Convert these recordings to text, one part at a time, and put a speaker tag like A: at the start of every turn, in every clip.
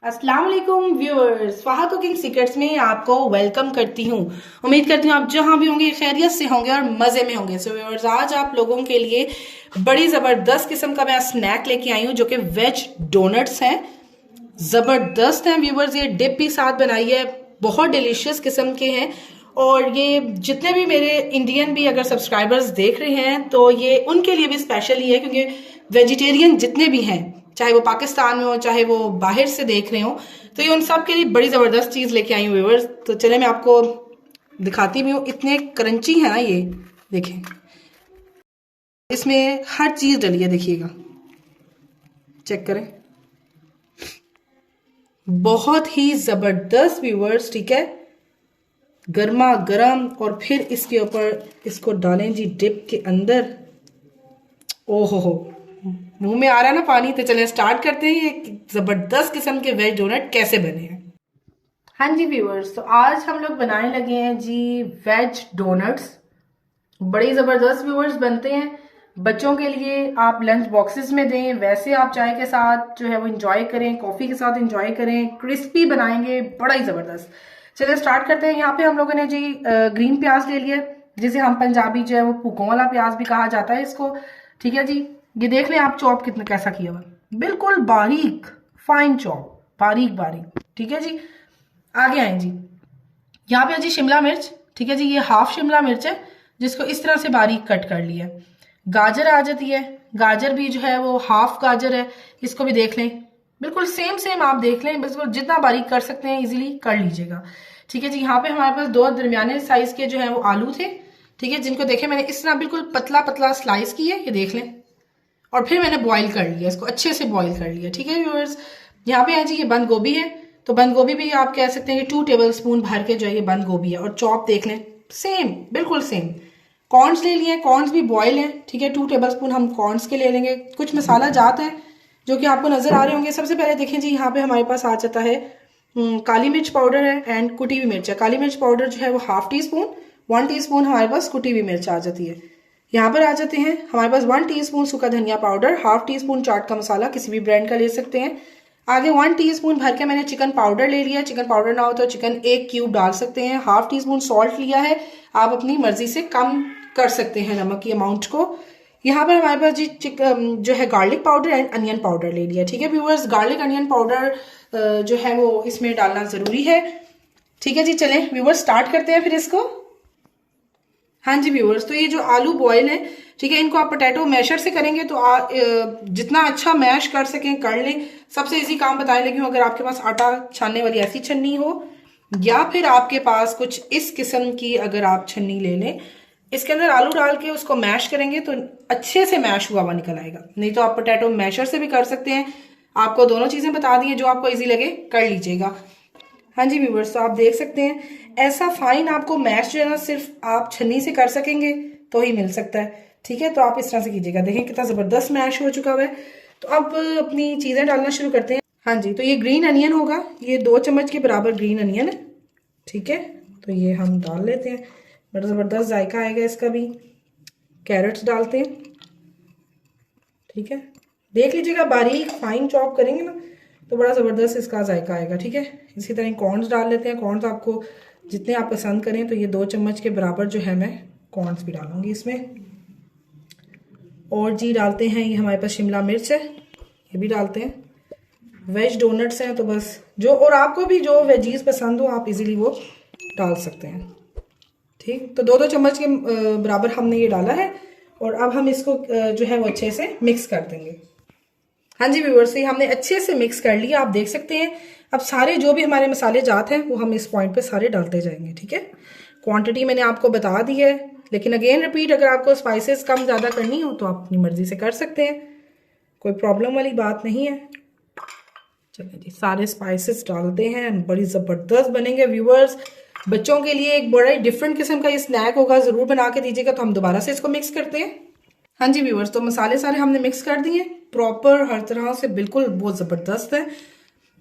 A: अस्सलाम वालेकुम व्यूअर्स, स्वाहा कुकिंग सीक्रेट्स में आपको वेलकम करती हूँ। उम्मीद करती हूँ आप जहां भी होंगे खैरियत से होंगे और मजे में होंगे। सो व्यूअर्स, आज आप लोगों के लिए बड़ी जबरदस्त किस्म का मैं स्नैक लेके आई हूँ जो कि वेज डोनट्स हैं। जबरदस्त हैं व्यूअर्स, ये डिप भी साथ बनाई है, बहुत डिलीशियस किस्म के हैं। और ये जितने भी मेरे इंडियन भी अगर सब्सक्राइबर्स देख रहे हैं तो ये उनके लिए भी स्पेशल ही है, क्योंकि वेजिटेरियन जितने भी हैं, चाहे वो पाकिस्तान में हो चाहे वो बाहर से देख रहे हो, तो ये उन सब के लिए बड़ी जबरदस्त चीज लेके आई हूँ व्यूअर्स। तो चले मैं आपको दिखाती भी हूँ। इतने क्रंची है ना ये, देखें इसमें हर चीज डली है, देखिएगा, चेक करें, बहुत ही जबरदस्त व्यूअर्स। ठीक है, गर्मा गर्म, और फिर इसके ऊपर इसको डालें जी डिप के अंदर। ओहो हो, मुंह में आ रहा है ना पानी। तो चलें स्टार्ट करते हैं ये जबरदस्त किस्म के वेज डोनट कैसे बने हैं। हाँ जी व्यूअर्स, तो आज हम लोग बनाने लगे हैं जी वेज डोनट्स। बड़ी जबरदस्त व्यूअर्स बनते हैं, बच्चों के लिए आप लंच बॉक्सेस में दें, वैसे आप चाय के साथ जो है वो इंजॉय करें, कॉफी के साथ इंजॉय करें, क्रिस्पी बनाएंगे, बड़ा ही जबरदस्त। चलिए स्टार्ट करते हैं। यहाँ पे हम लोगों ने जी ग्रीन प्याज ले लिया, जिसे हम पंजाबी जो है वो पुकों वाला प्याज भी कहा जाता है इसको। ठीक है जी, ये देख लें आप चॉप कितना कैसा किया हुआ, बिल्कुल बारीक फाइन चॉप, बारीक बारीक। ठीक है जी, आगे आए जी। यहाँ पे है जी शिमला मिर्च। ठीक है जी, ये हाफ शिमला मिर्च है जिसको इस तरह से बारीक कट कर लिया। गाजर आ जाती है, गाजर भी जो है वो हाफ गाजर है, इसको भी देख लें, बिल्कुल सेम सेम आप देख लें, बिल्कुल जितना बारीक कर सकते हैं इजीली कर लीजिएगा। ठीक है जी, यहाँ पे हमारे पास दो दरमियाने साइज के जो है वो आलू थे। ठीक है, जिनको देखें मैंने इस तरह बिल्कुल पतला पतला स्लाइस किया, ये देख लें, और फिर मैंने बॉईल कर लिया, इसको अच्छे से बॉईल कर लिया। ठीक है व्यूअर्स, यहाँ पे है जी ये बंद गोभी है, तो बंद गोभी भी आप कह सकते हैं कि 2 टेबल स्पून भर के जो है ये बंद गोभी है, और चॉप देख लें सेम, बिल्कुल सेम। कॉर्न्स ले लिए, कॉर्न्स भी बॉयल हैं। ठीक है, 2 टेबल स्पून हम कॉर्न्स के ले लेंगे। कुछ मसाला जात है जो कि आपको नजर आ रहे होंगे। सबसे पहले देखें जी, यहाँ पे हमारे पास आ जाता है काली मिर्च पाउडर है एंड कुटी हुई मिर्च है। काली मिर्च पाउडर जो है वो हाफ टी स्पून, 1 टीस्पून हमारे पास कुटी हुई मिर्च आ जाती है। यहाँ पर आ जाते हैं हमारे पास 1 टीस्पून सूखा धनिया पाउडर, हाफ टी स्पून चाट का मसाला, किसी भी ब्रांड का ले सकते हैं। आगे 1 टीस्पून भर के मैंने चिकन पाउडर ले लिया। चिकन पाउडर ना हो तो चिकन 1 क्यूब डाल सकते हैं। हाफ टी स्पून सॉल्ट लिया है, आप अपनी मर्जी से कम कर सकते हैं नमक की अमाउंट को। यहाँ पर हमारे पास जी जो है garlic powder and onion powder ले लिया। ठीक है व्यूअर्स, गार्लिक अनियन पाउडर जो है वो इसमें डालना जरूरी है। ठीक है जी, चलें व्यूअर्स स्टार्ट करते हैं फिर इसको। हाँ जी व्यूअर्स, तो ये जो आलू बॉयल है, ठीक है, इनको आप पोटैटो मैशर से करेंगे तो जितना अच्छा मैश कर सकें कर लें। सबसे इजी काम बताने लगी हूँ, अगर आपके पास आटा छानने वाली ऐसी छन्नी हो, या फिर आपके पास कुछ इस किस्म की अगर आप छन्नी ले लें, इसके अंदर आलू डाल के उसको मैश करेंगे तो अच्छे से मैश हुआ हुआ निकल आएगा। नहीं तो आप पोटैटो मैशर से भी कर सकते हैं। आपको दोनों चीजें बता दी हैं, जो आपको इजी लगे कर लीजिएगा। हाँ जी व्यूवर्स, तो आप देख सकते हैं ऐसा फाइन आपको मैश जो है ना सिर्फ आप छन्नी से कर सकेंगे तो ही मिल सकता है। ठीक है, तो आप इस तरह से कीजिएगा। देखें कितना जबरदस्त मैश हो चुका हुआ है। तो अब अपनी चीजें डालना शुरू करते हैं। हाँ जी, तो ये ग्रीन अनियन होगा, ये 2 चम्मच के बराबर ग्रीन अनियन है। ठीक है, तो ये हम डाल लेते हैं, बड़ा जबरदस्त जायका आएगा इसका भी। कैरेट्स डालते हैं। ठीक है, देख लीजिएगा बारीक फाइन चॉप करेंगे ना तो बड़ा ज़बरदस्त इसका जायका आएगा। ठीक है, इसी तरह कॉर्न्स डाल लेते हैं। कॉर्न्स आपको जितने आप पसंद करें, तो ये 2 चम्मच के बराबर जो है मैं कॉर्न्स भी डालूंगी इसमें। और जी डालते हैं, ये हमारे पास शिमला मिर्च है, ये भी डालते हैं। वेज डोनट्स हैं तो बस जो, और आपको भी जो वेजीज पसंद हो आप इजीली वो डाल सकते हैं। ठीक, तो 2-2 चम्मच के बराबर हमने ये डाला है, और अब हम इसको जो है वो अच्छे से मिक्स कर देंगे। हाँ जी व्यूअर्स, ये हमने अच्छे से मिक्स कर लिया, आप देख सकते हैं। अब सारे जो भी हमारे मसाले जात हैं वो हम इस पॉइंट पे सारे डालते जाएंगे। ठीक है, क्वांटिटी मैंने आपको बता दी है, लेकिन अगेन रिपीट, अगर आपको स्पाइसेस कम ज़्यादा करनी हो तो आप अपनी मर्जी से कर सकते हैं, कोई प्रॉब्लम वाली बात नहीं है। चलिए जी, सारे स्पाइसेस डालते हैं, बड़ी ज़बरदस्त बनेंगे व्यूअर्स। बच्चों के लिए एक बड़ा ही डिफरेंट किस्म का ये स्नैक होगा, ज़रूर बना के दीजिएगा। तो हम दोबारा से इसको मिक्स करते हैं। हाँ जी व्यूअर्स, तो मसाले सारे हमने मिक्स कर दिए प्रॉपर हर तरह से, बिल्कुल बहुत ज़बरदस्त है।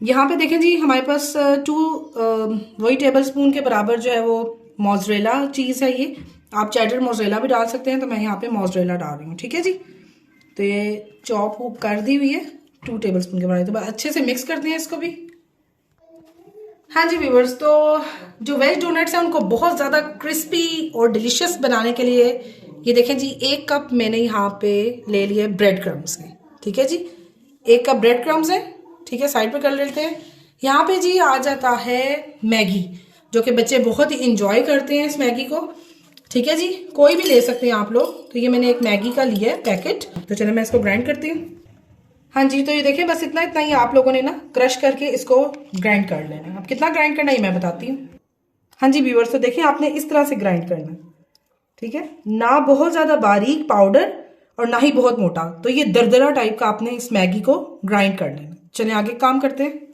A: यहाँ पे देखें जी, हमारे पास 2 टेबल स्पून के बराबर जो है वो मोज़रेला चीज़ है। ये आप चेडर मोज़रेला भी डाल सकते हैं, तो मैं यहाँ पे मोज़रेला डाल रही हूँ। ठीक है जी, तो ये चॉप कर दी हुई है 2 टेबल स्पून के बराबर। तो अच्छे से मिक्स करते हैं इसको भी। हाँ जी व्यूवर्स, तो जो वेज डोनट्स हैं उनको बहुत ज़्यादा क्रिस्पी और डिलीशियस बनाने के लिए ये देखें जी, 1 कप मैंने यहाँ पे ले लिए ब्रेड क्रम्स हैं। ठीक है जी, 1 कप ब्रेड क्रम्स है। ठीक है, साइड पे कर लेते हैं। यहाँ पे जी आ जाता है मैगी, जो कि बच्चे बहुत ही इंजॉय करते हैं इस मैगी को। ठीक है जी, कोई भी ले सकते हैं आप लोग। तो ये मैंने एक मैगी का लिया है पैकेट, तो चलो मैं इसको ग्राइंड करती हूँ। हाँ जी, तो ये देखिए बस इतना इतना ही आप लोगों ने ना क्रश करके इसको ग्राइंड कर लेना है। अब कितना ग्राइंड करना है ये मैं बताती हूँ। हाँ जी व्यूअर्स, तो देखिए आपने इस तरह से ग्राइंड करना है। ठीक है, ना बहुत ज्यादा बारीक पाउडर और ना ही बहुत मोटा, तो ये दरदरा टाइप का आपने इस मैगी को ग्राइंड कर लेना। चलिए आगे काम करते हैं।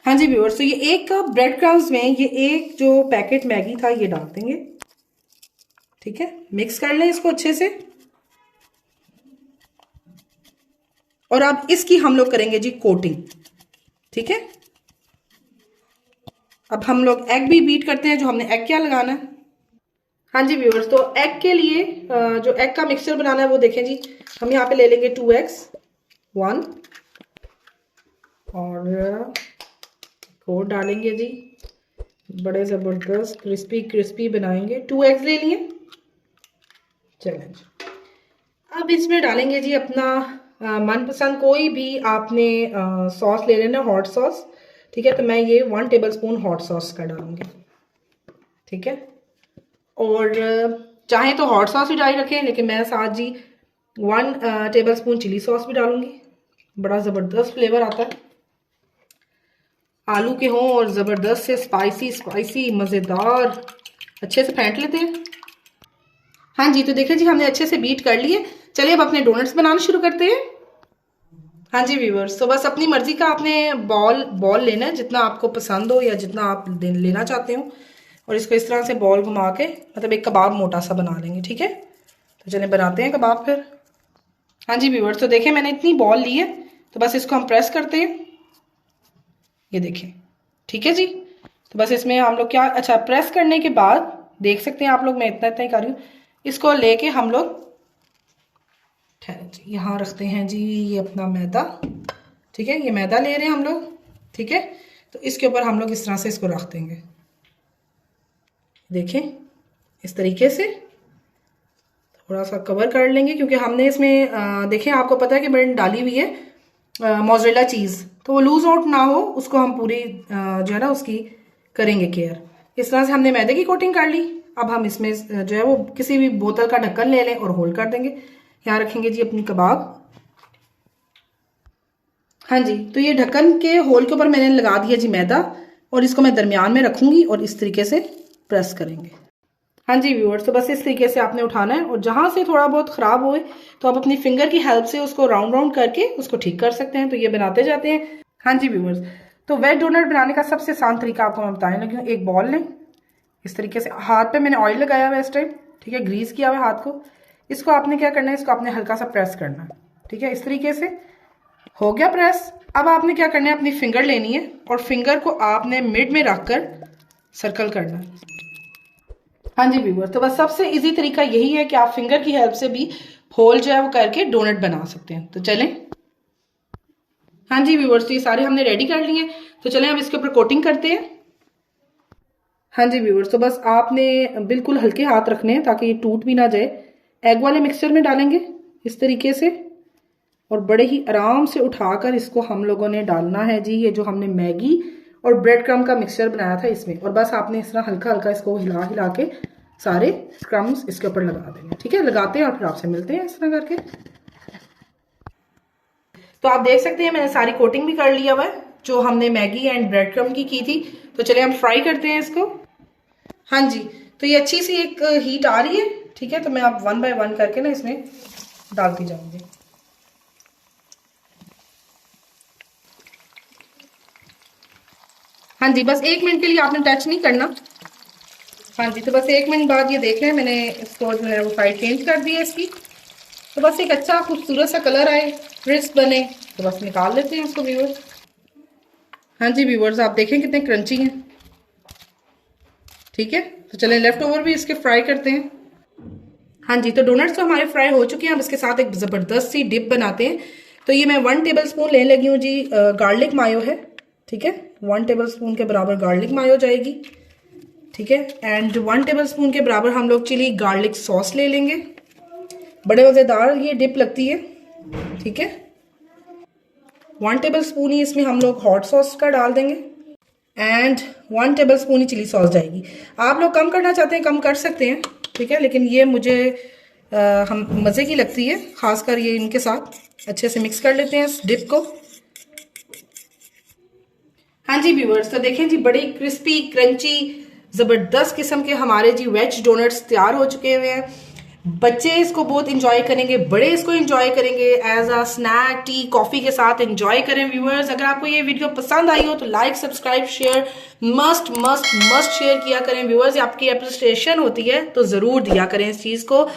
A: हाँ जी व्यूअर्स, तो ये 1 कप ब्रेड क्रम्स में ये एक जो पैकेट मैगी था ये डाल देंगे। ठीक है, मिक्स कर लें इसको अच्छे से। और अब इसकी हम लोग करेंगे जी कोटिंग। ठीक है, अब हम लोग एग भी बीट करते हैं। जो हमने एग क्या लगाना है। हाँ जी व्यूअर्स, तो एग के लिए जो एग का मिक्सचर बनाना है वो देखें जी, हम यहाँ पे ले लेंगे 2 एग्स, 1 और डालेंगे जी। बड़े ज़बरदस्त क्रिस्पी क्रिस्पी बनाएंगे। 2 एग्स ले लिए। चलें, अब इसमें डालेंगे जी अपना मनपसंद कोई भी आपने सॉस ले लेना, हॉट सॉस। ठीक है, तो मैं ये 1 टेबल स्पून हॉट सॉस का डालूंगी। ठीक है, और चाहे तो हॉट सॉस भी डाल रखें, लेकिन मैं साथ जी 1 टेबल स्पून चिली सॉस भी डालूंगी। बड़ा ज़बरदस्त फ्लेवर आता है। आलू के हों और ज़बरदस्त से स्पाइसी स्पाइसी मज़ेदार। अच्छे से फेंट लेते हैं। हाँ जी, तो देखिए जी हमने अच्छे से बीट कर लिए। चलिए अब अपने डोनट्स बनाना शुरू करते हैं। हाँ जी व्यूवर्स, तो बस अपनी मर्जी का आपने बॉल बॉल लेना है, जितना आपको पसंद हो या जितना आप लेना चाहते हो। और इसको इस तरह से बॉल घुमा के मतलब एक कबाब मोटा सा बना लेंगे। ठीक है, तो चलिए बनाते हैं कबाब फिर। हाँ जी व्यूवर्स, तो देखिए मैंने इतनी बॉल ली है, तो बस इसको हम प्रेस करते हैं। ये देखें। ठीक है जी, तो बस इसमें हम लोग क्या, अच्छा प्रेस करने के बाद देख सकते हैं आप लोग, मैं इतना इतना ही कर रही हूँ। इसको लेके हम लोग यहाँ रखते हैं जी ये अपना मैदा। ठीक है, ये मैदा ले रहे हैं हम लोग। ठीक है, तो इसके ऊपर हम लोग इस तरह से इसको रख देंगे। देखें इस तरीके से थोड़ा सा कवर कर लेंगे, क्योंकि हमने इसमें देखें आपको पता है कि मैंने डाली हुई है मोज़रेला चीज़, तो वो लूज आउट ना हो उसको हम पूरी जो है ना उसकी करेंगे केयर। इस तरह से हमने मैदे की कोटिंग कर ली। अब हम इसमें जो है वो किसी भी बोतल का ढक्कन ले लें और होल्ड कर देंगे। यहाँ रखेंगे जी अपनी कबाब। हाँ जी, तो ये ढक्कन के होल के ऊपर मैंने लगा दिया जी मैदा, और इसको मैं दरमियान में रखूंगी और इस तरीके से प्रेस करेंगे। हाँ जी व्यूअर्स, तो बस इस तरीके से आपने उठाना है, और जहां से थोड़ा बहुत खराब होए तो आप अपनी फिंगर की हेल्प से उसको राउंड राउंड करके उसको ठीक कर सकते हैं। तो ये बनाते जाते हैं। हाँ जी व्यूअर्स, तो वेज डोनट बनाने का सबसे आसान तरीका आपको मैं बताने लगी हूँ। एक बॉल लें, इस तरीके से हाथ पे मैंने ऑयल लगाया हुआ है इस टाइम। ठीक है, ग्रीस किया हुआ है हाथ को। इसको आपने क्या करना है, इसको आपने हल्का सा प्रेस करना है। ठीक है, इस तरीके से हो गया प्रेस। अब आपने क्या करना है, अपनी फिंगर लेनी है और फिंगर को आपने मिड में रखकर सर्कल करना है। हाँ जी व्यूअर, तो बस सबसे इजी तरीका यही है कि आप फिंगर की हेल्प से भी होल जो है वो करके डोनट बना सकते हैं। तो चलें। हाँ जी व्यूअर्स, तो ये सारे हमने रेडी कर लिए। तो चलें अब इसके ऊपर कोटिंग करते हैं। हाँ जी व्यूअर्स, तो बस आपने बिल्कुल हल्के हाथ रखने हैं ताकि ये टूट भी ना जाए। एग वाले मिक्सचर में डालेंगे इस तरीके से, और बड़े ही आराम से उठाकर इसको हम लोगों ने डालना है जी, ये जो हमने मैगी और ब्रेड क्रम्ब का मिक्सचर बनाया था इसमें। और बस आपने इस तरह हल्का हल्का इसको हिला हिला के सारे क्रम्ब्स इसके ऊपर लगा देंगे। ठीक है, लगाते हैं और फिर आपसे मिलते हैं इस तरह करके। तो आप देख सकते हैं मैंने सारी कोटिंग भी कर लिया हुआ है जो हमने मैगी एंड ब्रेड क्रम्ब की थी। तो चलिए हम फ्राई करते हैं इसको। हाँ जी, तो ये अच्छी सी एक हीट आ रही है। ठीक है, तो मैं आप 1 बाय 1 करके ना इसमें डालती जाऊंगी। हाँ जी, बस 1 मिनट के लिए आपने टच नहीं करना। हाँ जी, तो बस 1 मिनट बाद ये देख रहे हैं मैंने इसको जो है वो साइड चेंज कर दी है इसकी। तो बस एक अच्छा खूबसूरत सा कलर आए, क्रिस्प बने, तो बस निकाल लेते हैं इसको व्यूअर्स। हाँ जी व्यूअर्स, आप देखें कितने क्रंची हैं। ठीक है, तो चलें लेफ्ट ओवर भी इसके फ्राई करते हैं। हाँ जी, तो डोनट्स तो हमारे फ्राई हो चुके हैं। अब इसके साथ एक ज़बरदस्त सी डिप बनाते हैं। तो ये मैं 1 टेबल स्पून लेने लगी हूँ जी, गार्लिक मायो है। ठीक है। 1 टेबलस्पून के बराबर गार्लिक मायो जाएगी, ठीक है। एंड 1 टेबलस्पून के बराबर हम लोग चिली गार्लिक सॉस ले लेंगे। बड़े मज़ेदार ये डिप लगती है, ठीक है। 1 टेबलस्पून ही इसमें हम लोग हॉट सॉस का डाल देंगे एंड 1 टेबलस्पून ही चिली सॉस जाएगी। आप लोग कम करना चाहते हैं कम कर सकते हैं, ठीक है, लेकिन ये मुझे हम मज़े की लगती है, खासकर ये इनके साथ अच्छे से मिक्स कर लेते हैं इस डिप को। हाँ जी व्यूअर्स, तो देखें जी बड़ी क्रिस्पी क्रंची ज़बरदस्त किस्म के हमारे जी वेज डोनट्स तैयार हो चुके हुए हैं। बच्चे इसको बहुत इंजॉय करेंगे, बड़े इसको इंजॉय करेंगे, as a snack tea coffee के साथ इंजॉय करें। व्यूअर्स, अगर आपको ये वीडियो पसंद आई हो तो like subscribe share must must must share किया करें। व्यूअर्स, आपकी अप्रिसिएशन होती है तो ज़रूर दिया करें इस चीज़ को।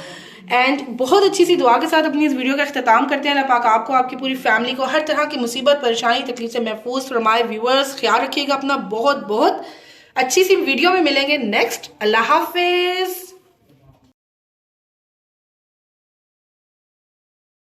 A: एंड बहुत अच्छी सी दुआ के साथ अपनी इस वीडियो का अख्ताम करते हैं। अल्लाह पाक आपको, आपकी पूरी फैमिली को हर तरह की मुसीबत परेशानी तकलीफ से महफूज फरमाए। व्यूअर्स, ख्याल रखिएगा अपना, बहुत बहुत अच्छी सी वीडियो में मिलेंगे नेक्स्ट। अल्लाह हाफिज।